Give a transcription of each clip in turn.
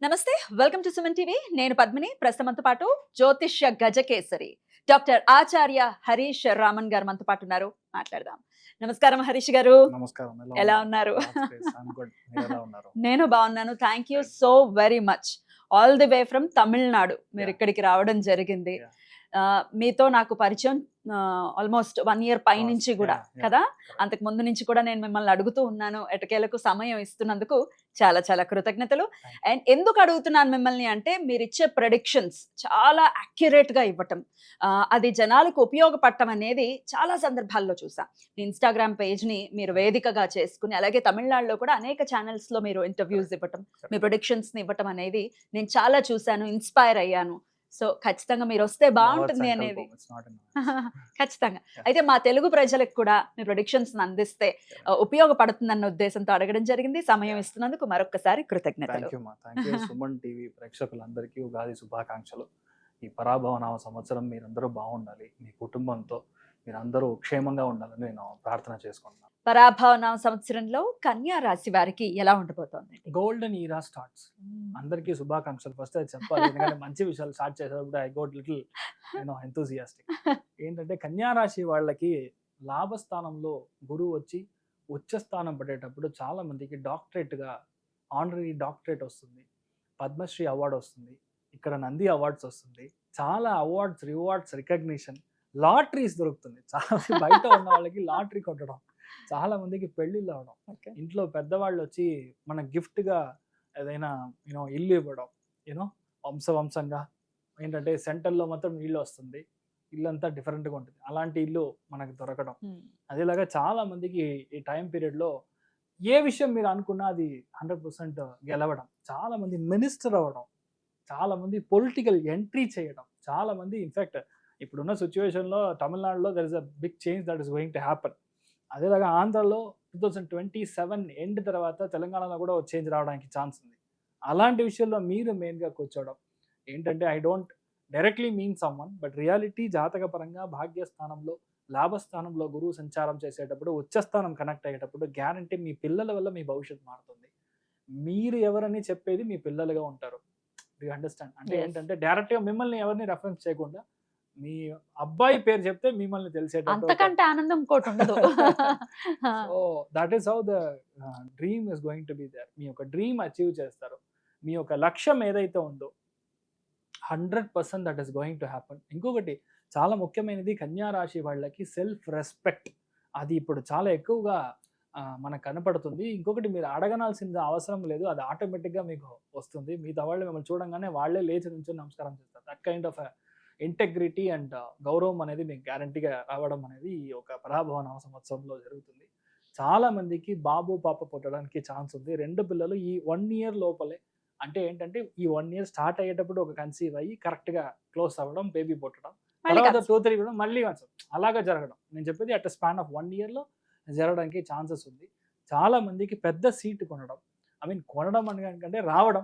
నమస్తే. Welcome to Suman TV. నేను పద్మిని. ప్రస్తుతం మనతో పాటు జ్యోతిష్య గజకేసరి డాక్టర్ ఆచార్య హరీష్ రామన్ గారు మనతో పాటు ఉన్నారు. మాట్లాడదాం. నమస్కారం హరీష్ గారు. నమస్కారం. ఎలా ఉన్నారు? నేను బాగున్నాను. Thank you so very much. All the way from Tamil Nadu మీరు ఇక్కడికి రావడం జరిగింది. మీతో నాకు పరిచయం ఆల్మోస్ట్ 1 year పైనుంచి కూడా కదా. అంతకు ముందు నుంచి కూడా నేను మిమ్మల్ని అడుగుతూ ఉన్నాను. ఎటకేలకు సమయం ఇస్తున్నందుకు చాలా చాలా కృతజ్ఞతలు. అండ్ ఎందుకు అడుగుతున్నాను మిమ్మల్ని అంటే మీరు ఇచ్చే ప్రెడిక్షన్స్ చాలా అక్యురేట్ గా ఇవ్వటం, అది జనాలకు ఉపయోగపడటం అనేది చాలా సందర్భాల్లో చూసా. ఇన్స్టాగ్రామ్ పేజ్ ని మీరు వేదికగా చేసుకుని, అలాగే తమిళనాడులో కూడా అనేక ఛానల్స్ లో మీరు ఇంటర్వ్యూస్ ఇవ్వటం, మీ ప్రొడిక్షన్స్ ని ఇవ్వటం అనేది నేను చాలా చూశాను, ఇన్స్పైర్ అయ్యాను. సో ఖచ్చితంగా మీరు వస్తే బాగుంటుంది అనేది ఖచ్చితంగా. అయితే మా తెలుగు ప్రజలకు కూడా మీ ప్రొడిక్షన్స్ అందిస్తే ఉపయోగపడుతుందన్న ఉద్దేశంతో అడగడం జరిగింది. సమయం ఇస్తున్నందుకు మరొకసారి కృతజ్ఞతలు. సుమన్ టీవీ ప్రేక్షకులందరికీ ఉగాది శుభాకాంక్షలు. ఈ పరాభవనామ సంవత్సరం మీరందరూ బాగుండాలి, మీ కుటుంబంతో మీరందరూ క్షేమంగా ఉండాలని నేను ప్రార్థన చేసుకుంటున్నాను. పరాభవనామ సంవత్సరంలో కన్యా రాశి వారికి ఎలా ఉండబోతోంది? గోల్డెన్ ఈరా స్టార్ట్స్. అందరికీ శుభాకాంక్షలు. ఫస్ట్ అది చెప్పాలి, ఎందుకంటే మంచి విషయాలు స్టార్ట్ చేసేటప్పుడు ఐ గోట్ లిటిల్ ఎంతూజియాస్టిక్. ఏంటంటే కన్యా రాశి వాళ్ళకి లాభస్థానంలో గురువు వచ్చి ఉచ్చ స్థానం పడేటప్పుడు చాలా మందికి డాక్టరేట్గా ఆనరీ డాక్టరేట్ వస్తుంది, పద్మశ్రీ అవార్డు వస్తుంది, ఇక్కడ నంది అవార్డ్స్ వస్తుంది, చాలా అవార్డ్స్, రివార్డ్స్, రికగ్నిషన్, లాటరీస్ దొరుకుతుంది. చాలా బయట ఉన్న వాళ్ళకి లాటరీ కొట్టడం, చాలా మందికి పెళ్లిళ్ళు అవడం, ఇంట్లో పెద్దవాళ్ళు వచ్చి మన గిఫ్ట్గా ఏదైనా ఇల్లు ఇవ్వడం, వంశవంశంగా ఏంటంటే సెంటర్లో మాత్రం ఇల్లు వస్తుంది, ఇల్లు అంతా డిఫరెంట్గా ఉంటుంది, అలాంటి ఇల్లు మనకు దొరకడం. అదేలాగా చాలా మందికి ఈ టైం పీరియడ్లో ఏ విషయం మీరు అనుకున్నా అది 100% గెలవడం, చాలా మంది మినిస్టర్ అవ్వడం, చాలా మంది పొలిటికల్ ఎంట్రీ చేయడం, చాలా మంది ఇన్ఫాక్ట్ ఇప్పుడున్న సిచ్యువేషన్లో తమిళనాడులో there is a big change that is going to happen. అదేలాగా ఆంధ్రలో 2027 ఎండ్ తర్వాత తెలంగాణలో కూడా చేంజ్ రావడానికి ఛాన్స్ ఉంది. అలాంటి విషయంలో మీరు మెయిన్గా కూర్చోవడం ఏంటంటే I don't directly mean someone, but reality జాతకపరంగా భాగ్యస్థానంలో లాభస్థానంలో గురువు సంచారం చేసేటప్పుడు ఉచ్చస్థానం కనెక్ట్ అయ్యేటప్పుడు గ్యారంటీ మీ పిల్లల వల్ల మీ భవిష్యత్తు మారుతుంది. మీరు ఎవరని చెప్పేది మీ పిల్లలుగా ఉంటారు. You understand? అంటే ఏంటంటే డైరెక్ట్గా మిమ్మల్ని ఎవరిని రెఫరెన్స్ చేయకుండా మీ అబ్బాయి పేరు చెప్తే మిమ్మల్ని తెలిసేటట్టు, అంతకంటే ఆనందం ఇంకోటి ఉండదు. So that is how the dream is going to be there. మీ యొక్క డ్రీమ్ అచీవ్ చేస్తారు. మీ యొక్క లక్ష్యం ఏదైతే ఉందో 100% that is going to happen. ఇంకొకటి చాలా ముఖ్యమైనది కన్యా రాశి వాళ్ళకి సెల్ఫ్ రెస్పెక్ట్. అది ఇప్పుడు చాలా ఎక్కువగా మనకు కనపడుతుంది. ఇంకొకటి మీరు అడగనాల్సిన అవసరం లేదు, అది ఆటోమేటిక్గా మీకు వస్తుంది. మిగతా వాళ్ళు మిమ్మల్ని చూడంగానే వాళ్ళే లేచి నుంచి నమస్కారం చేస్తారు. That kind of integrity and గౌరవం అనేది మీకు గ్యారంటీగా రావడం అనేది ఈ ఒక పరాభవనామ సంవత్సరంలో జరుగుతుంది. చాలా మందికి బాబు పాప పుట్టడానికి ఛాన్స్ ఉంది. 2 పిల్లలు ఈ 1 year లోపలే. అంటే ఏంటంటే ఈ 1 year స్టార్ట్ అయ్యేటప్పుడు ఒక కన్సీవ్ అయ్యి కరెక్ట్గా క్లోజ్ అవ్వడం, బేబీ పుట్టడం, తర్వాత 2-3 కూడా మళ్ళీ అలాగా జరగడం. నేను చెప్పేది అట్ స్పాన్ ఆఫ్ 1 yearలో జరగడానికి ఛాన్సెస్ ఉంది. చాలా మందికి పెద్ద సీట్ కొనడం, కొనడం అంటే రావడం,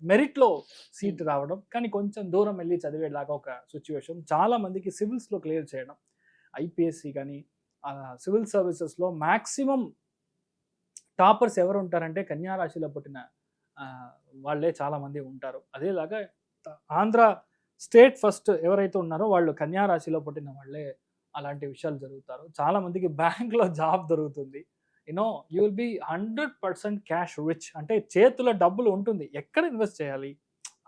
మెరిట్లో సీట్ రావడం, కానీ కొంచెం దూరం వెళ్ళి చదివేలాగా ఒక సిచ్యువేషన్. చాలా మందికి సివిల్స్లో క్లియర్ చేయడం, ఐపీఎస్సి కానీ సివిల్ సర్వీసెస్లో మ్యాక్సిమం టాపర్స్ ఎవరు ఉంటారంటే కన్యా రాశిలో పుట్టిన వాళ్ళే చాలా మంది ఉంటారు. అదేలాగా ఆంధ్ర స్టేట్ ఫస్ట్ ఎవరైతే ఉన్నారో వాళ్ళు కన్యా రాశిలో పుట్టిన వాళ్ళే అలాంటి విషయాలు జరుగుతారు. చాలా మందికి బ్యాంక్లో జాబ్ దొరుకుతుంది. You will be 100% cash rich. అంటే చేతిలో డబ్బులు ఉంటుంది, ఎక్కడ ఇన్వెస్ట్ చేయాలి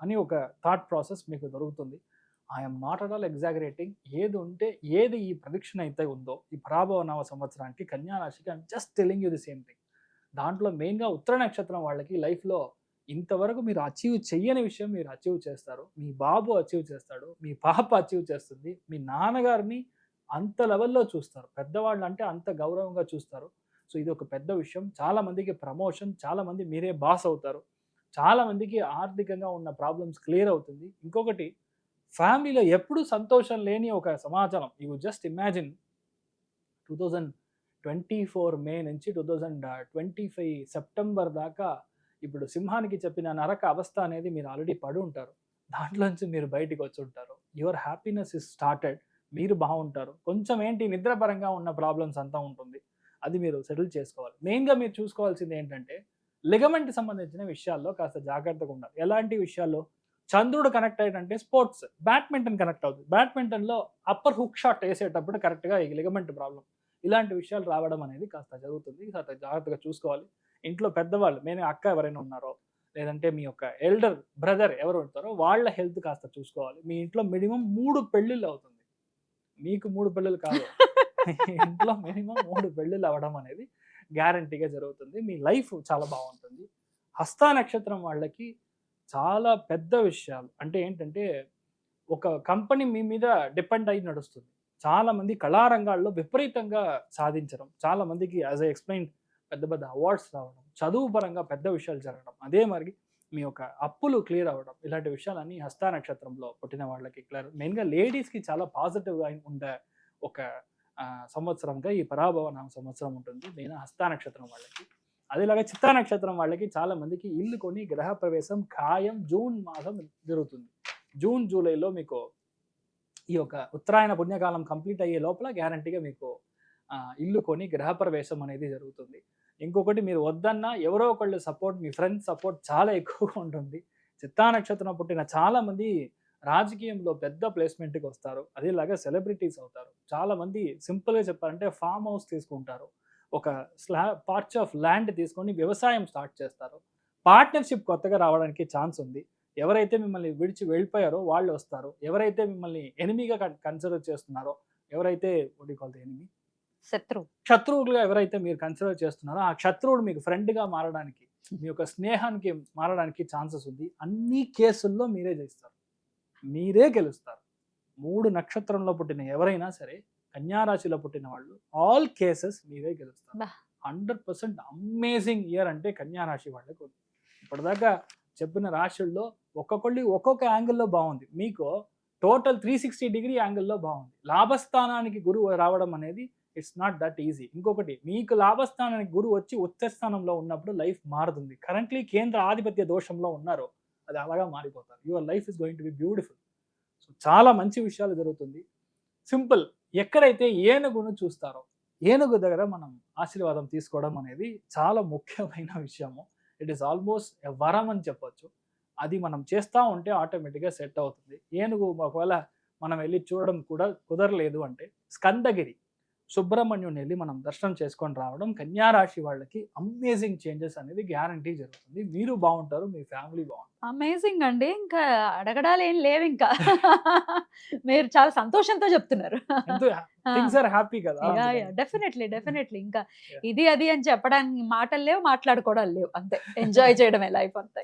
అని ఒక థాట్ ప్రాసెస్ మీకు దొరుకుతుంది. I'm not at all exaggerating. ఏది ఉంటే ఏది ఈ ప్రొడిక్షన్ అయితే ఉందో ఈ పరాభవనామ సంవత్సరానికి కన్యా రాశికి I'm just telling you the same thing. దాంట్లో మెయిన్గా ఉత్తర నక్షత్రం వాళ్ళకి లైఫ్లో ఇంతవరకు మీరు అచీవ్ చెయ్యని విషయం మీరు అచీవ్ చేస్తారు. మీ బాబు అచీవ్ చేస్తాడు, మీ పాప అచీవ్ చేస్తుంది, మీ నాన్నగారిని అంత లెవెల్లో చూస్తారు, పెద్దవాళ్ళు అంటే అంత గౌరవంగా చూస్తారు. సో ఇది ఒక పెద్ద విషయం. చాలా మందికి ప్రమోషన్, చాలా మంది మీరే బాస్ అవుతారు, చాలా మందికి ఆర్థికంగా ఉన్న ప్రాబ్లమ్స్ క్లియర్ అవుతుంది. ఇంకొకటి ఫ్యామిలీలో ఎప్పుడు సంతోషం లేని ఒక సమాచారం. యూ జస్ట్ ఇమాజిన్ 2024 మే నుంచి 2025 సెప్టెంబర్ దాకా ఇప్పుడు సింహానికి చెప్పిన నరక అవస్థ అనేది మీరు ఆల్రెడీ పడి ఉంటారు. దాంట్లోంచి మీరు బయటికి వచ్చి ఉంటారు. Your happiness is started. మీరు బాగుంటారు. కొంచెం నిద్రపరంగా ఉన్న ప్రాబ్లమ్స్ అంతా ఉంటుంది, అది మీరు సెటిల్ చేసుకోవాలి. మెయిన్గా మీరు చూసుకోవాల్సింది ఏంటంటే లిగమెంట్ సంబంధించిన విషయాల్లో కాస్త జాగ్రత్తగా ఉండాలి. ఎలాంటి విషయాల్లో? చంద్రుడు కనెక్ట్ అయ్యాడంటే స్పోర్ట్స్, బ్యాడ్మింటన్ కనెక్ట్ అవుతుంది. బ్యాడ్మింటన్లో అప్పర్ హుక్ షాట్ వేసేటప్పుడు కరెక్ట్గా ఈ లిగమెంట్ ప్రాబ్లం, ఇలాంటి విషయాలు రావడం అనేది కాస్త జరుగుతుంది. కాస్త జాగ్రత్తగా చూసుకోవాలి. ఇంట్లో పెద్దవాళ్ళు, మీ అక్క ఎవరైనా ఉన్నారో, లేదంటే మీ యొక్క ఎల్డర్ బ్రదర్ ఎవరు ఉంటారో వాళ్ళ హెల్త్ కాస్త చూసుకోవాలి. మీ ఇంట్లో మినిమం 3 పెళ్ళిళ్ళు అవుతుంది. మీకు 3 పెళ్ళిళ్ళు కాదు, మీ ఇంట్లో మినిమం 3 పెళ్ళిళ్ళు అవ్వడం అనేది గ్యారంటీగా జరుగుతుంది. మీ లైఫ్ చాలా బాగుంటుంది. హస్త నక్షత్రం వాళ్ళకి చాలా పెద్ద విషయాలు అంటే ఏంటంటే, ఒక కంపెనీ మీ మీద డిపెండ్ అయి నడుస్తుంది. చాలా మంది కళారంగాల్లో విపరీతంగా సాధించడం, చాలా మందికి యాజ్ ఐ ఎక్స్ప్లెయిన్ పెద్ద పెద్ద అవార్డ్స్ రావడం, చదువు పరంగా పెద్ద విషయాలు జరగడం, అదే మరి మీ యొక్క అప్పులు క్లియర్ అవ్వడం, ఇలాంటి విషయాలన్నీ హస్త నక్షత్రంలో పుట్టిన వాళ్ళకి క్లియర్. మెయిన్గా లేడీస్కి చాలా పాజిటివ్గా ఉండే ఒక సంవత్సరంగా ఈ పరాభవ నామ సంవత్సరం ఉంటుంది మెయిన్ హస్త నక్షత్రం వాళ్ళకి. అదేలాగా చిత్తా నక్షత్రం వాళ్ళకి చాలా మందికి ఇల్లు కొని గ్రహ ప్రవేశం ఖాయం. జూన్ మాసం జరుగుతుంది. జూన్ జూలైలో మీకు ఈ యొక్క ఉత్తరాయణ పుణ్యకాలం కంప్లీట్ అయ్యే లోపల గ్యారంటీగా మీకు ఇల్లు కొని గృహ ప్రవేశం అనేది జరుగుతుంది. ఇంకొకటి, మీరు వద్దన్నా ఎవరో ఒకళ్ళు సపోర్ట్, మీ ఫ్రెండ్స్ సపోర్ట్ చాలా ఎక్కువగా ఉంటుంది. చిత్తా నక్షత్రం పుట్టిన చాలా మంది రాజకీయంలో పెద్ద ప్లేస్మెంట్కి వస్తారు. అదేలాగా సెలబ్రిటీస్ అవుతారు. చాలా మంది సింపుల్గా చెప్పాలంటే ఫామ్ హౌస్ తీసుకుంటారు, ఒక పార్ట్స్ ఆఫ్ ల్యాండ్ తీసుకొని వ్యవసాయం స్టార్ట్ చేస్తారు. పార్ట్నర్షిప్ కొత్తగా రావడానికి ఛాన్స్ ఉంది. ఎవరైతే మిమ్మల్ని విడిచి వెళ్ళిపోయారో వాళ్ళు వస్తారు. ఎవరైతే మిమ్మల్ని ఎనిమిగా కన్సిడర్ చేస్తున్నారో, ఎవరైతే ఎనిమి శత్రువులుగా ఎవరైతే మీరు కన్సిడర్ చేస్తున్నారో, ఆ శత్రువుడు మీకు ఫ్రెండ్గా మారడానికి, మీ యొక్క స్నేహానికి మారడానికి ఛాన్సెస్ ఉంది. అన్ని కేసుల్లో మీరే జయిస్తారు, మీరే గెలుస్తారు. 3 నక్షత్రంలో పుట్టిన ఎవరైనా సరే, కన్యారాశిలో పుట్టిన వాళ్ళు ఆల్ కేసెస్ మీరే గెలుస్తారు. 100% అమేజింగ్ ఇయర్ అంటే కన్యారాశి వాళ్ళకి ఉంది. ఇప్పటిదాకా చెప్పిన రాశుల్లో ఒక్కొక్క యాంగిల్లో బాగుంది. మీకు టోటల్ 360 డిగ్రీ యాంగిల్లో బాగుంది. లాభస్థానానికి గురువు రావడం అనేది ఇట్స్ నాట్ దట్ ఈజీ. ఇంకొకటి, మీకు లాభస్థానానికి గురువు వచ్చి ఉచ్చ స్థానంలో ఉన్నప్పుడు లైఫ్ మారుతుంది. కరెంట్లీ కేంద్ర ఆధిపత్య దోషంలో ఉన్నారో అది అలాగా మారిపోతారు. Your life is going to be beautiful. So చాలా మంచి విషయాలు జరుగుతుంది. సింపుల్, ఎక్కడైతే ఏనుగును చూస్తారో ఏనుగు దగ్గర మనం ఆశీర్వాదం తీసుకోవడం అనేది చాలా ముఖ్యమైన విషయము. ఇట్ ఈస్ ఆల్మోస్ట్ వరం అని చెప్పొచ్చు. అది మనం చేస్తూ ఉంటే ఆటోమేటిక్గా సెట్ అవుతుంది. ఏనుగు ఒకవేళ మనం వెళ్ళి చూడడం కూడా కుదరలేదు అంటే స్కందగిరి సుబ్రహ్మణ్యుని వెళ్ళి మనం దర్శనం చేసుకొని రావడం కన్యారాశి వాళ్ళకి అమేజింగ్ చేంజెస్ అనేది గ్యారంటీ జరుగుతుంది. మీరు బాగుంటారు, మీ ఫ్యామిలీ బాగుంటారు. అమేజింగ్ అండి, ఇంకా అడగడాలు ఏం లేవు. ఇంకా మీరు చాలా సంతోషంతో చెప్తున్నారు. థింగ్స్ ఆర్ హ్యాపీ కదా. డెఫినెట్లీ ఇంకా ఇది అది అని చెప్పడానికి మాటలు లేవు, మాట్లాడుకోవడాలు లేవు. అంతే, ఎంజాయ్ చేయడమే లైఫ్ అంతా.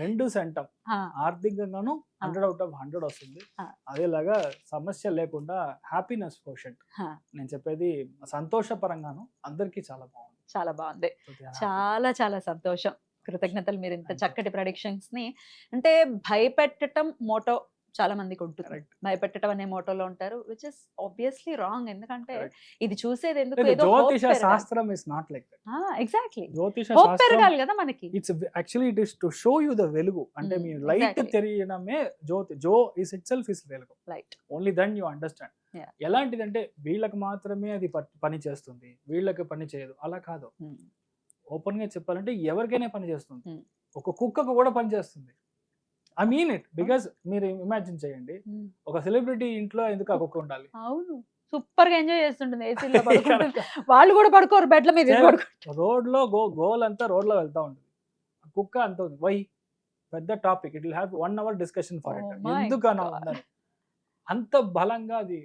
రెండు సెంటం ఆర్థికంగాను 100 out of 100 వస్తుంది. అదేలాగా సమస్య లేకుండా హ్యాపీనెస్ కోషెంట్. నేను చెప్పేది సంతోషపరంగాను అందరికీ చాలా బాగుంది. చాలా బాగుంది, చాలా సంతోషం. కృతజ్ఞతలు. మీరు ఇంత చక్కటి ప్రొడిక్షన్స్ ని, అంటే భయపెట్టడం మోటో చాలా మందికి ఉంటుంది. భయపెట్టడం అనే మోటోలో ఉంటారు, విచ్ ఇస్ ఆబ్వియస్లీ రాంగ్. ఎందుకంటే ఇది చూసేది ఎందుకు, జ్యోతిష శాస్త్రం is not like that. Exactly, జ్యోతిష హోప్ పెరగాలి కదా మనకి. It's actually it is to show you the వెలుగు. అంటే మీ లైట్ తెలియడమే జ్యోతి. జో ఇస్ ఇట్ సెల్ఫ్ ఇస్ వెలుగు. Light only then you understand. ఎలాంటిదంటే వీళ్ళకి మాత్రమే అది పని చేస్తుంది, వీళ్ళకి పని చేయదు, అలా కాదు. ఓపెన్ గా చెప్పాలంటే ఎవరికైనా పని చేస్తుంది. ఒక కుక్కకు కూడా పని చేస్తుంది. I mean it. బికాస్ మీరు ఇమాజిన్ చేయండి, ఒక సెలబ్రిటీ ఇంట్లో ఎందుకు ఆ కుక్క ఉండాలి? అవును, సూపర్ గా ఎంజాయ్ చేస్తుంటుంది ఏసీలో పడుకుంటుంది. వాళ్ళు కూడా పడుకోరు బెడ్ల మీద. రోడ్ లో గోల్ అంతా రోడ్ లో వెళ్తా ఉంటుంది, కుక్క అంత ఉంది. వై? పెద్ద topic. It will have 1 hour discussion for it. ఎందుకు అలా ఉందని అంత బలంగా అది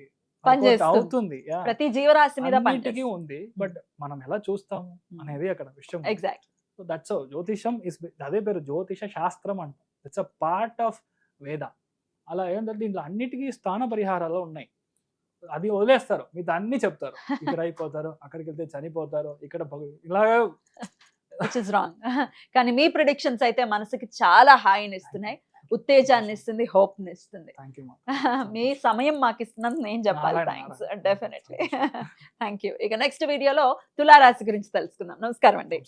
అవుతుంది. ప్రతి జీవరాశి మీద పనిటికి ఉంది. బట్ మనం ఎలా చూస్తాము అనేది అక్కడ విషయం. ఎగ్జాక్ట్లీ. సో దట్స్ హౌ జ్యోతిషం ఇస్, అదే పేరు జ్యోతిష శాస్త్రం అంట. ఇట్స్ అ పార్ట్ ఆఫ్ వేద. అలా ఏంటంటే దీంట్లో అన్నిటికీ స్థాన పరిహారాలు ఉన్నాయి. అది వదిలేస్తారు, మీతో అన్ని చెప్తారు. ఇక్కడ అయిపోతారు, అక్కడికి వెళ్తే చనిపోతారు, ఇక్కడ ఇలాగా. Which is wrong. కానీ మీ ప్రిడిక్షన్స్ అయితే మనసుకి చాలా హాయిని ఇస్తున్నాయి, ఉత్తేజాన్ని ఇస్తుంది, హోప్ ని ఇస్తుంది. మీ సమయం మాకు ఇస్తున్నందుకు నేను చెప్పాలి థ్యాంక్స్. Definitely thank you. ఇక నెక్స్ట్ వీడియోలో తులారాశి గురించి తెలుసుకుందాం. నమస్కారం అండి.